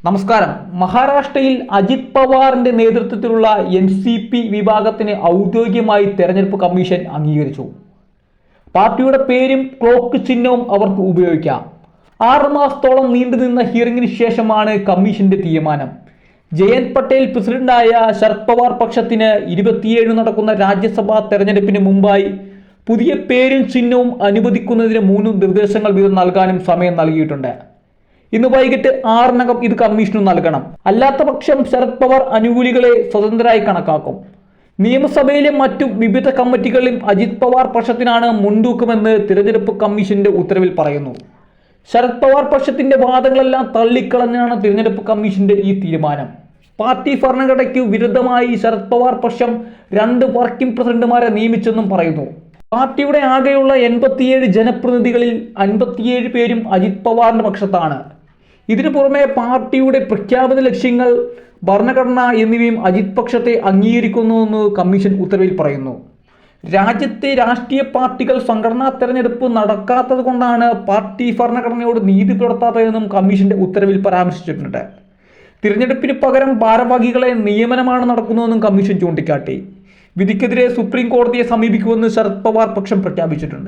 നമസ്കാരം. മഹാരാഷ്ട്രയിൽ അജിത് പവാറിന്റെ നേതൃത്വത്തിലുള്ള NCP വിഭാഗത്തിന് ഔദ്യോഗികമായി തെരഞ്ഞെടുപ്പ് കമ്മീഷൻ അംഗീകരിച്ചു. പാർട്ടിയുടെ പേരും ക്ലോക്ക് ചിഹ്നവും അവർക്ക് ഉപയോഗിക്കാം. 6 മാസത്തോളം നീണ്ടുനിന്ന ഹിയറിംഗിന് ശേഷമാണ് കമ്മീഷന്റെ തീരുമാനം. ജയന്ത് പട്ടേൽ പ്രസിഡന്റായ ശരത് പവാർ പക്ഷത്തിന് 27 നടക്കുന്ന രാജ്യസഭാ തെരഞ്ഞെടുപ്പിന് മുമ്പായി പുതിയ പേരും ചിഹ്നവും അനുവദിക്കുന്നതിന് 3 നിർദ്ദേശങ്ങൾ വീതം നൽകാനും സമയം നൽകിയിട്ടുണ്ട്. ഇന്ന് വൈകിട്ട് 6-നകം ഇത് കമ്മീഷന് നൽകണം. അല്ലാത്ത പക്ഷം ശരത് പവാർ അനുകൂലികളെ സ്വതന്ത്രരായി കണക്കാക്കും. നിയമസഭയിലെ മറ്റു വിവിധ കമ്മിറ്റികളിലും അജിത് പവാർ പക്ഷത്തിനാണ് മുൻതൂക്കമെന്ന് തിരഞ്ഞെടുപ്പ് കമ്മീഷന്റെ ഉത്തരവിൽ പറയുന്നു. ശരത് പവാർ പക്ഷത്തിന്റെ വാദങ്ങളെല്ലാം തള്ളിക്കളഞ്ഞാണ് തിരഞ്ഞെടുപ്പ് കമ്മീഷന്റെ ഈ തീരുമാനം. പാർട്ടി ഭരണഘടനയ്ക്ക് വിരുദ്ധമായി ശരത് പവാർ പക്ഷം 2 വർക്കിംഗ് പ്രസിഡന്റുമാരെ നിയമിച്ചെന്നും പറയുന്നു. പാർട്ടിയുടെ ആകെയുള്ള 87 ജനപ്രതിനിധികളിൽ 57 പേരും അജിത് പവാറിന്റെ പക്ഷത്താണ്. ഇതിനു പുറമെ പാർട്ടിയുടെ പ്രഖ്യാപിത ലക്ഷ്യങ്ങൾ, ഭരണഘടന എന്നിവയും അജിത് പക്ഷത്തെ അംഗീകരിക്കുന്നുവെന്ന് കമ്മീഷൻ ഉത്തരവിൽ പറയുന്നു. രാജ്യത്തെ രാഷ്ട്രീയ പാർട്ടികൾ സംഘടനാ തെരഞ്ഞെടുപ്പ് നടക്കാത്തത് കൊണ്ടാണ് പാർട്ടി ഭരണഘടനയോട് നീതി പുലർത്താത്തതെന്നും കമ്മീഷന്റെ ഉത്തരവിൽ പരാമർശിച്ചിട്ടുണ്ട്. തിരഞ്ഞെടുപ്പിന് പകരം ഭാരവാഹികളെ നിയമനമാണ് നടക്കുന്നതെന്നും കമ്മീഷൻ ചൂണ്ടിക്കാട്ടി. വിധിക്കെതിരെ സുപ്രീം കോടതിയെ സമീപിക്കുമെന്ന് ശരത് പവാർ പക്ഷം പ്രഖ്യാപിച്ചിട്ടുണ്ട്.